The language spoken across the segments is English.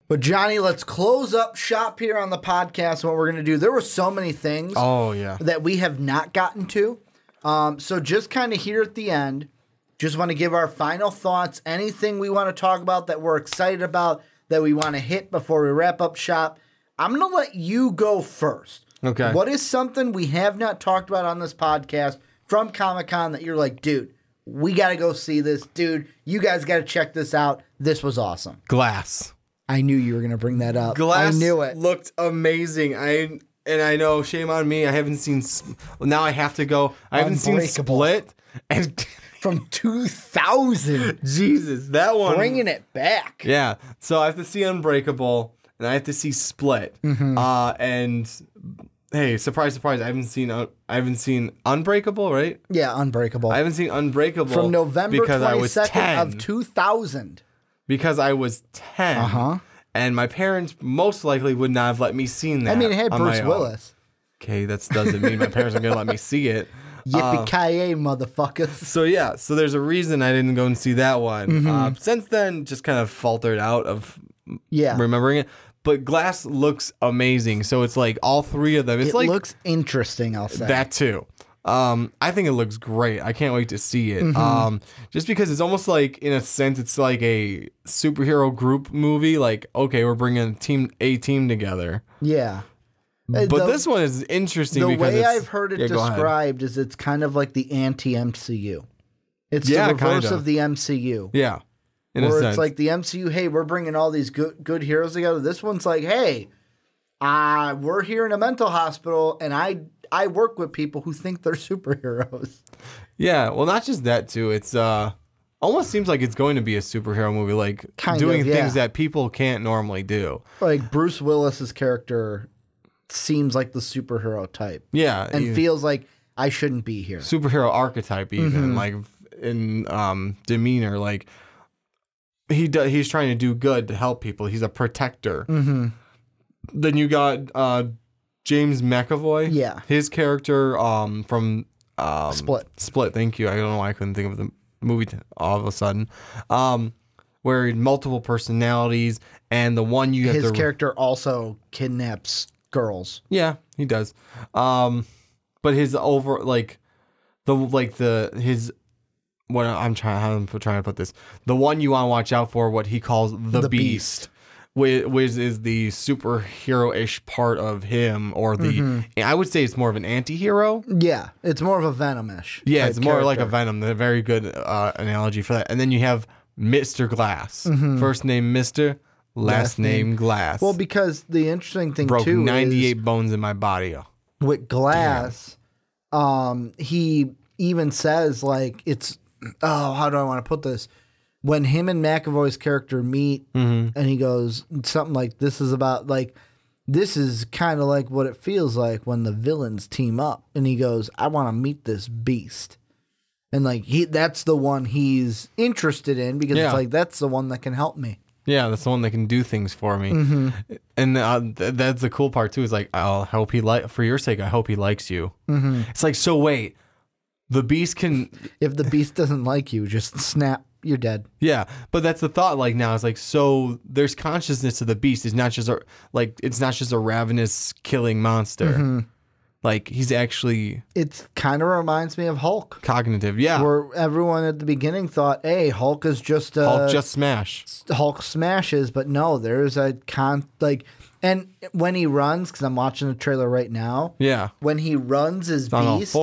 But Johnny, let's close up shop here on the podcast. What we're going to do, there were so many things that we have not gotten to. So just kind of here at the end, just want to give our final thoughts. Anything we want to talk about that we're excited about that we want to hit before we wrap up shop. I'm going to let you go first. Okay. What is something we have not talked about on this podcast from Comic-Con that you're like, dude, we got to go see this. Dude, you guys got to check this out. This was awesome. Glass. I knew you were going to bring that up. Glass I knew it. Looked amazing. I know, shame on me. I haven't seen... now I have to go. I haven't seen Split. And from 2000. Jesus, that one. Bringing it back. Yeah. So I have to see Unbreakable, and I have to see Split. And hey, surprise, surprise! I haven't seen Unbreakable, right? Yeah, Unbreakable. I haven't seen Unbreakable from November 22nd of 2000. Because I was 10. And my parents most likely would not have let me see that. I mean, it had Bruce Willis. Okay, that doesn't mean my parents are going to let me see it. Yippee-ki-yay, motherfuckers. So, yeah. So, there's a reason I didn't go and see that one. Since then, just kind of faltered out of remembering it. But Glass looks amazing. So, it's like all three of them. It looks interesting, I'll say. That, too. I think it looks great. I can't wait to see it. Just because it's almost like, in a sense, it's like a superhero group movie. Like, okay, we're bringing a team together. Yeah. But this one is interesting because the way I've heard it described is it's kind of like the anti-MCU. It's the reverse of the MCU. Yeah. Where it's like the MCU, hey, we're bringing all these good heroes together. This one's like, hey, we're here in a mental hospital, and I work with people who think they're superheroes. Yeah, well, not just that, too. It's almost seems like it's going to be a superhero movie, like doing things that people can't normally do. Like Bruce Willis's character seems like the superhero type. Yeah. And feels like I shouldn't be here. Superhero archetype even, like in demeanor. Like he's trying to do good to help people. He's a protector. Then you got James McAvoy. Yeah. His character from Split. Split, thank you. I don't know why I couldn't think of the movie all of a sudden. Where he had multiple personalities, and the one you have his character also kidnaps girls. Yeah, he does. But his over his what I'm trying to put this. The one you want to watch out for, what he calls the Beast. Which is the superhero-ish part of him, or I would say it's more of an anti-hero. Yeah, it's more of a Venom-ish. Yeah, it's more like a Venom. A very good analogy for that. And then you have Mr. Glass. First name Mr., last name Glass. Well, because the interesting thing broke too 98 bones in my body. With Glass, he even says like it's how do I want to put this? When him and McAvoy's character meet, and he goes something like, "This is about like, this is kind of like what it feels like when the villains team up." And he goes, "I want to meet this beast," and like that's the one he's interested in because it's like that's the one that can help me. Yeah, that's the one that can do things for me. And that's the cool part too. Is like, I'll hope for your sake. I hope he likes you. It's like, so wait, the beast can. If the beast doesn't like you, just snap. You're dead. Yeah, but that's the thought. Like now, it's like, so there's consciousness to the beast. It's not just a ravenous killing monster. Like he's actually. It kind of reminds me of Hulk. Cognitive, yeah. Where everyone at the beginning thought, "Hey, Hulk is just Hulk just smash. Hulk smashes," but no, there's a and when he runs, because I'm watching the trailer right now. Yeah. When he runs as Beast.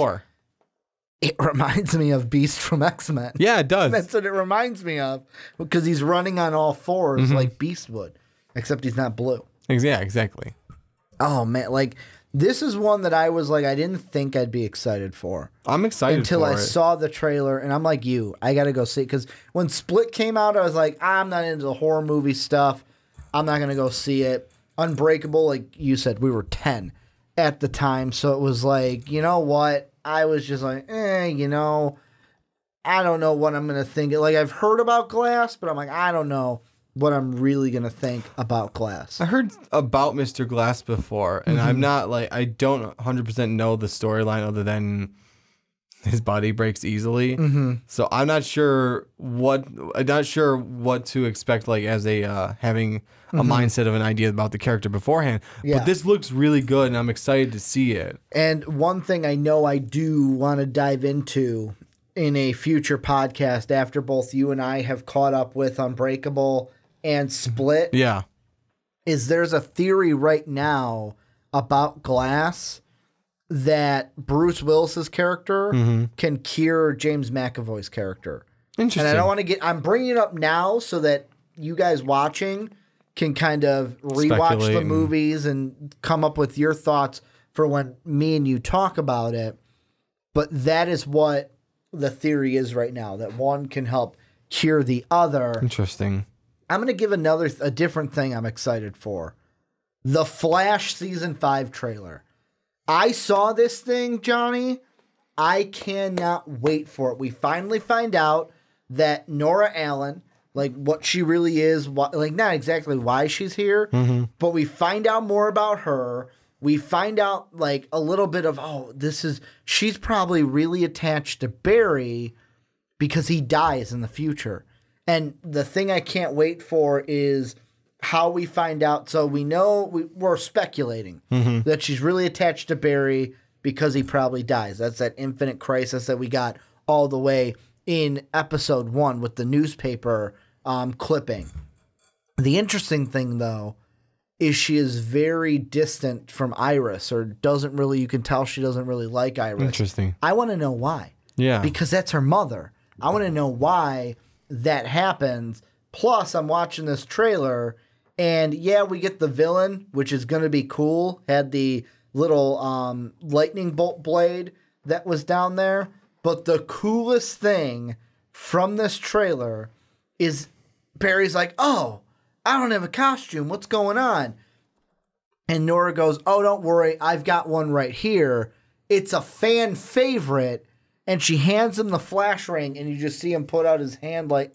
It reminds me of Beast from X-Men. Yeah, it does. That's what it reminds me of. Because he's running on all fours like Beast would. Except he's not blue. Yeah, exactly. Oh, man. Like, this is one that I was like, I didn't think I'd be excited for. I'm excited until I saw the trailer. And I'm like you. I got to go see it. Because when Split came out, I was like, I'm not into the horror movie stuff. I'm not going to go see it. Unbreakable, like you said, we were 10 at the time. So it was like, you know what? I was just like, I don't know what I'm going to think. Like, I've heard about Glass, but I'm like, I don't know what I'm really going to think about Glass. I heard about Mr. Glass before, and I'm not like, I don't 100% know the storyline other than his body breaks easily. Mm-hmm. So I'm not sure what to expect, like as a having a mindset of an idea about the character beforehand. Yeah. But this looks really good, and I'm excited to see it. And one thing I know I do want to dive into in a future podcast after both you and I have caught up with Unbreakable and Split Yeah. is there's a theory right now about Glass that Bruce Willis's character can cure James McAvoy's character. Interesting. And I don't want to I'm bringing it up now so that you guys watching can kind of rewatch Speculate the movies and come up with your thoughts for when me and you talk about it. But that is what the theory is right now, that one can help cure the other. Interesting. I'm going to give a different thing I'm excited for. The Flash Season 5 trailer. I saw this thing, Johnny. I cannot wait for it. We finally find out that Nora Allen, like what she really is, like not exactly why she's here, but we find out more about her. We find out like a little bit of, she's probably really attached to Barry because he dies in the future. And the thing I can't wait for is how we find out. So we know we're speculating that she's really attached to Barry because he probably dies. That's that infinite crisis that we got all the way in episode 1 with the newspaper clipping. The interesting thing, though, is she is very distant from Iris, or you can tell she doesn't really like Iris. Interesting. I want to know why. Yeah. Because that's her mother. I want to know why that happens. Plus, I'm watching this trailer, and yeah, we get the villain, which is going to be cool. Had the little lightning bolt blade that was down there. But the coolest thing from this trailer is Barry's like, oh, I don't have a costume. What's going on? And Nora goes, oh, don't worry. I've got one right here. It's a fan favorite. And she hands him the flash ring, and you just see him put out his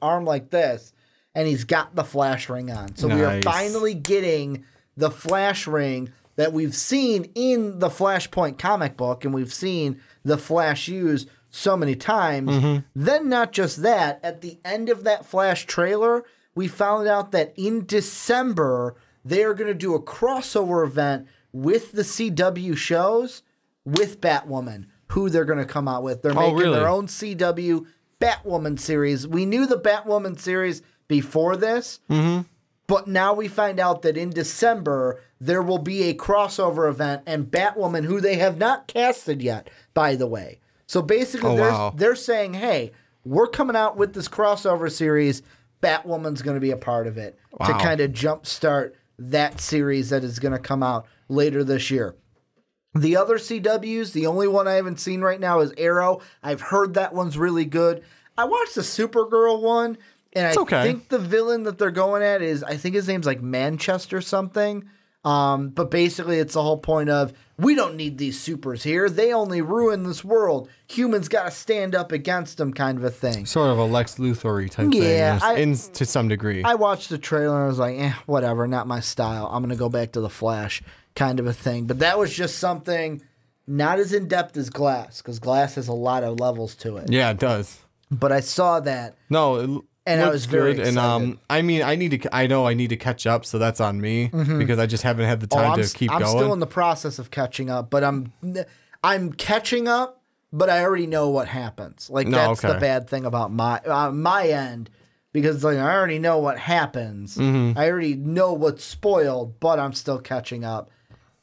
arm like this, and he's got the flash ring on. So we are finally getting the flash ring that we've seen in the Flashpoint comic book, and we've seen the Flash used so many times. Then not just that, at the end of that Flash trailer, we found out that in December, they are going to do a crossover event with the CW shows with Batwoman, who they're going to come out with. They're making their own CW Batwoman series. We knew the Batwoman series before this, but now we find out that in December, there will be a crossover event, and Batwoman, who they have not casted yet, by the way. So basically, they're saying, hey, we're coming out with this crossover series. Batwoman's going to be a part of it to kind of jumpstart that series that is going to come out later this year. The other CWs, the only one I haven't seen right now is Arrow. I've heard that one's really good. I watched the Supergirl one, and think the villain that they're going at is, I think his name's like Manchester something. But basically it's the whole point of, we don't need these supers here. They only ruin this world. Humans got to stand up against them, kind of a thing. Sort of a Lex Luthor-y type thing, to some degree. I watched the trailer and I was like, whatever, not my style. I'm going to go back to the Flash, kind of a thing. But that was just something not as in-depth as Glass, because Glass has a lot of levels to it. Yeah, it does. But I saw that. No, and I was very excited. And I know I need to catch up, so that's on me because I just haven't had the time to keep going. I'm still in the process of catching up, but I'm catching up, but I already know what happens. Like that's the bad thing about my end, because like I already know what happens. I already know what's spoiled, but I'm still catching up.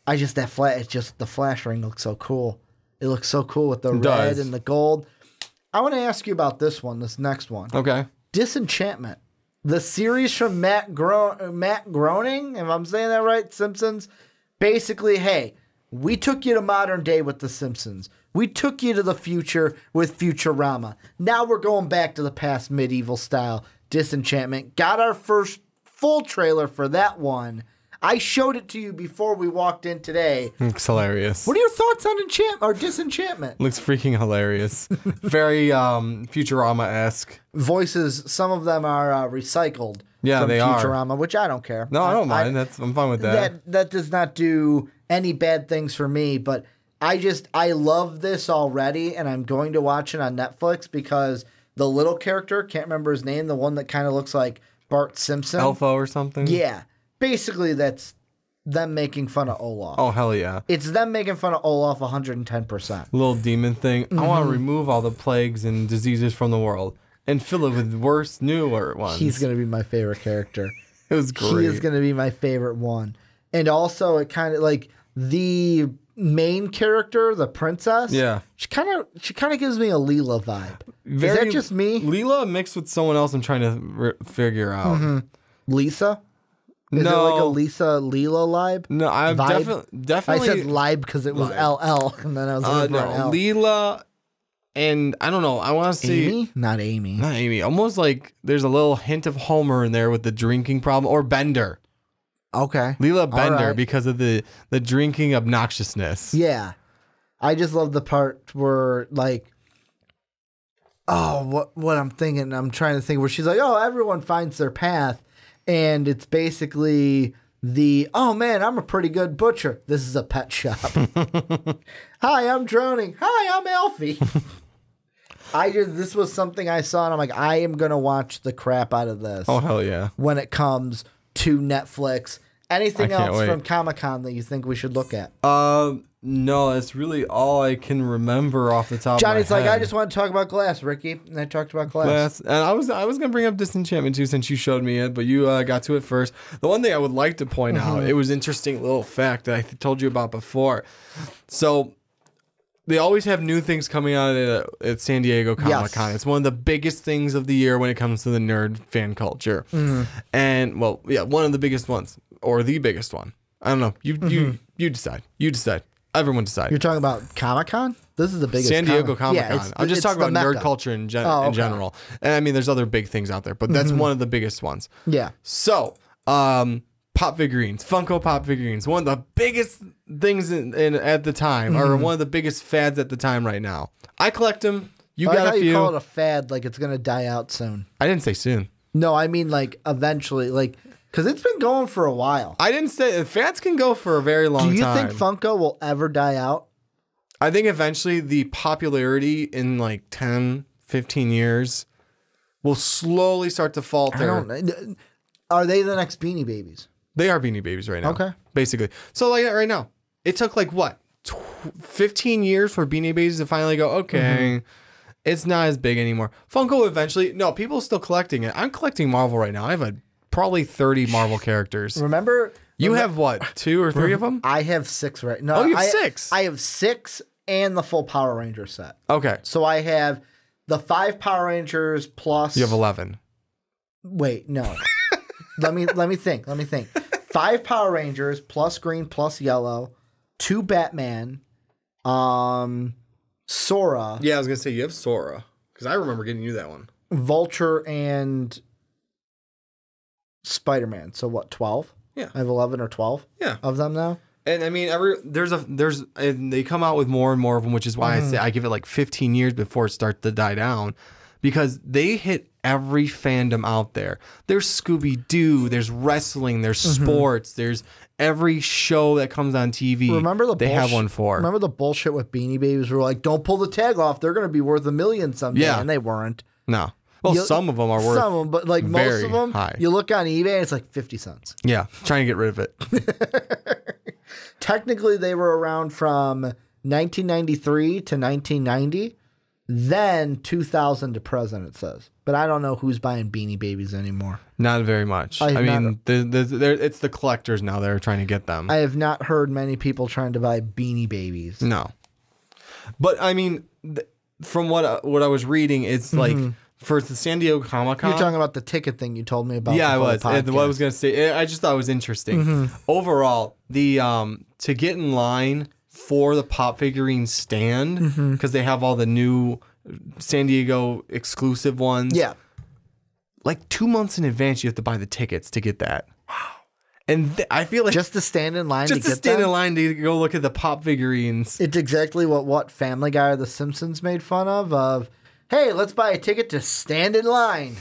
The Flash ring looks so cool. It looks so cool with the red and the gold. I want to ask you about this next one. Okay. Disenchantment, the series from Matt Groening, if I'm saying that right, Simpsons. Basically, hey, we took you to modern day with The Simpsons. We took you to the future with Futurama. Now we're going back to the past, medieval style. Disenchantment. Got our first full trailer for that one. I showed it to you before we walked in today. It's hilarious. What are your thoughts on Disenchantment? Looks freaking hilarious. Very Futurama-esque. Voices, some of them are recycled from Futurama, which I don't care. No, I don't mind. I'm fine with that. That does not do any bad things for me, but I love this already, and I'm going to watch it on Netflix because the little character, can't remember his name, the one that kind of looks like Bart Simpson. Elfo or something? Yeah. Basically, that's them making fun of Olaf. Oh, hell yeah. It's them making fun of Olaf 110%. Little demon thing. I want to remove all the plagues and diseases from the world and fill it with worse, newer ones. He's going to be my favorite character. It was great. He is going to be my favorite one. And also, it kind of like the main character, the princess. Yeah. She kind of gives me a Leela vibe. Is Very that just me? Leela mixed with someone else I'm trying to figure out. Lisa? Is it like a Lisa Leela vibe? No, I definitely. I said libe because it was LL, and then I was looking for an L. Leela, and I don't know. I want to see Amy? Not Amy. Not Amy. Almost like there's a little hint of Homer in there with the drinking problem, or Bender. Okay. Leela Bender right. because of the drinking obnoxiousness. Yeah. I just love the part where like, oh, what I'm thinking. I'm trying to think where she's like, oh, everyone finds their path. And it's basically oh man, I'm a pretty good butcher. This is a pet shop. Hi, I'm droning. Hi, I'm Alfie. This was something I saw and I'm like, I am going to watch the crap out of this. Oh, hell yeah. When it comes to Netflix. Anything else from Comic-Con that you think we should look at? No, that's really all I can remember off the top Johnny's of my head. like, I just want to talk about Glass, Ricky. And I talked about Glass. And I was going to bring up Disenchantment too since you showed me it, but you got to it first. The one thing I would like to point out, it was an interesting little fact that I told you about before. So they always have new things coming out at San Diego Comic-Con. Yes. It's one of the biggest things of the year when it comes to the nerd fan culture. And, well, yeah, one of the biggest ones. Or the biggest one. I don't know. You decide. You decide. Everyone decide. You're talking about Comic-Con? This is the biggest San Diego Comic-Con. Yeah, I'm just talking about nerd culture in general. And I mean, there's other big things out there, but that's one of the biggest ones. Yeah. So, pop figurines, Funko Pop figurines, one of the biggest things at the time, or one of the biggest fads at the time right now. I collect them. You got a few. You call it a fad, like it's gonna die out soon. I didn't say soon. No, I mean like eventually, like. Because it's been going for a while. I didn't say fads can go for a very long time. Do you think Funko will ever die out? I think eventually the popularity in like 10, 15 years will slowly start to falter. Are they the next Beanie Babies? They are Beanie Babies right now. Okay. Basically. So like right now, it took like what? 15 years for Beanie Babies to finally go, okay, it's not as big anymore. Funko eventually, no, people are still collecting it. I'm collecting Marvel right now. I have probably 30 Marvel characters. Remember you have what, 2 or 3 of them? I have 6 right now. Oh, you have 6? I have 6 and the full Power Ranger set. Okay. So I have the 5 Power Rangers plus... You have 11. Wait, no. let me think. 5 Power Rangers plus green plus yellow, 2 Batman, Sora. Yeah, I was going to say you have Sora, because I remember getting you that one. Vulture and... Spider-Man. So what, 12? Yeah. I have 11 or 12 of them now. And I mean, and they come out with more and more of them, which is why I say I give it like 15 years before it starts to die down, because they hit every fandom out there. There's Scooby-Doo, there's wrestling, there's sports, there's every show that comes on TV. They have one for. Remember the bullshit with Beanie Babies? We were like, don't pull the tag off. They're going to be worth $1 million someday. Yeah. And they weren't. No. Well, some of them are worth some of them, but like most of them, high. You look on eBay and it's like 50 cents. Yeah, trying to get rid of it. Technically, they were around from 1993 to 1990, then 2000 to present, it says. But I don't know who's buying Beanie Babies anymore. Not very much. I mean, it's the collectors now that are trying to get them. I have not heard many people trying to buy Beanie Babies. No. But I mean, from what I was reading, it's like... For the San Diego Comic-Con. You're talking about the ticket thing you told me about. Yeah, I was. What I was going to say, I just thought it was interesting. Overall, the to get in line for the pop figurine stand, because they have all the new San Diego exclusive ones. Yeah. Like 2 months in advance, you have to buy the tickets to get that. Wow. And I feel like... Just to stand in line to stand in line to go look at the pop figurines. It's exactly what Family Guy or The Simpsons made fun of... Hey, let's buy a ticket to stand in line.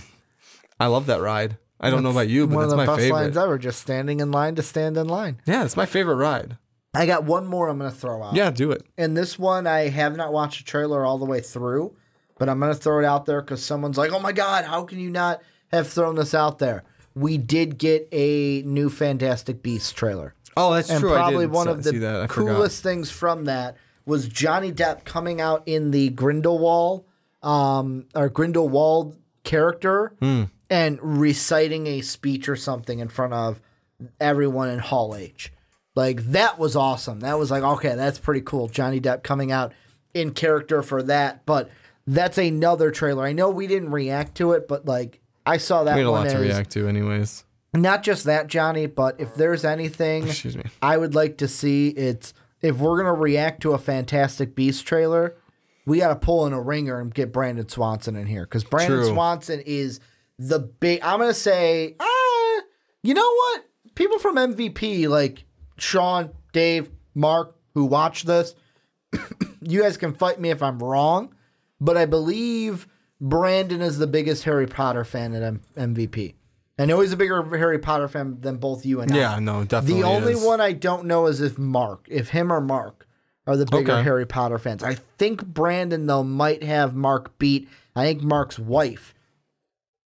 I love that ride. I don't know about you, but that's my favorite. One of the best lines ever, just standing in line to stand in line. Yeah, it's my favorite ride. I got one more I'm going to throw out. Yeah, do it. And this one, I have not watched the trailer all the way through, but I'm going to throw it out there because someone's like, oh my God, how can you not have thrown this out there? We did get a new Fantastic Beasts trailer. Oh, that's and true. Probably I did one of see the that. coolest things from that was Johnny Depp coming out in the Grindelwald, or Grindelwald character and reciting a speech or something in front of everyone in Hall H. Like, that was awesome. That was like, okay, that's pretty cool. Johnny Depp coming out in character for that. But that's another trailer. I know we didn't react to it, but, like, I saw that one. We had a lot to react to anyways. Not just that, Johnny, but if there's anything I would like to see, it's if we're going to react to a Fantastic Beasts trailer, we got to pull in a ringer and get Brandon Swanson in here. Because Brandon Swanson is the big... I'm going to say, you know what? People from MVP, like... Sean, Dave, Mark, who watch this, you guys can fight me if I'm wrong, but I believe Brandon is the biggest Harry Potter fan at MVP. I know he's a bigger Harry Potter fan than both you and I. Yeah, no, definitely. The only one I don't know is if him or Mark are the bigger Harry Potter fans. I think Brandon, though, might have Mark beat. I think Mark's wife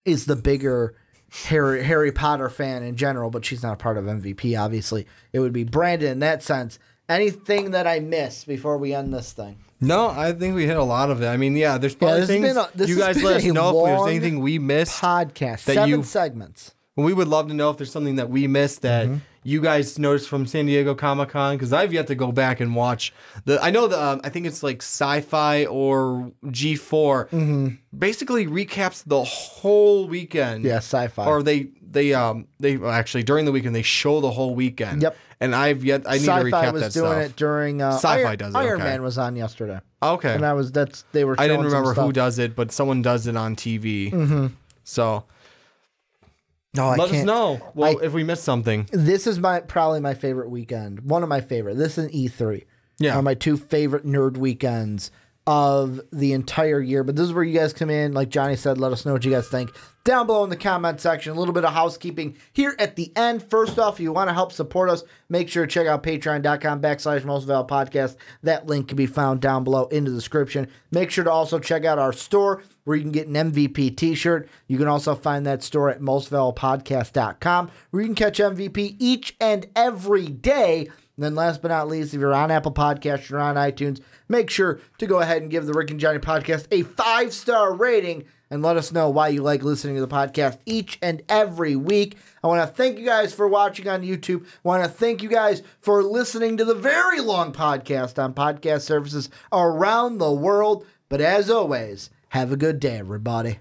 is the bigger Harry Potter fan in general, but she's not a part of MVP, obviously. It would be Brandon in that sense. Anything that I missed before we end this thing? No, I think we hit a lot of it. I mean, yeah, there's probably things you guys let us know if there's anything we missed. Podcast, 7 segments. We would love to know if there's something that we missed that you guys noticed from San Diego Comic-Con, because I've yet to go back and watch I know I think it's like Sci-Fi or G4 basically recaps the whole weekend. Yeah, Sci-Fi. Or they actually during the weekend they show the whole weekend. Yep. And I need to recap that stuff. Sci-Fi was doing it during Sci-Fi does it. Iron Man was on yesterday. Okay. And they were showing I didn't remember who does it, but someone does it on TV. So let us know if we missed something. This is probably my favorite weekend. One of my favorite. This is E3. Yeah. One of my 2 favorite nerd weekends of the entire year. But this is where you guys come in. Like Johnny said, let us know what you guys think. Down below in the comment section, a little bit of housekeeping here at the end. First off, if you want to help support us, make sure to check out patreon.com/mostvaluedpodcast. That link can be found down below in the description. Make sure to also check out our store where you can get an MVP t-shirt. You can also find that store at mostvaluedpodcast.com where you can catch MVP each and every day. And then last but not least, if you're on Apple Podcasts, you're on iTunes, make sure to go ahead and give the Rick and Johnny podcast a 5-star rating and let us know why you like listening to the podcast each and every week. I want to thank you guys for watching on YouTube. I want to thank you guys for listening to the very long podcast on podcast services around the world. But as always, have a good day, everybody.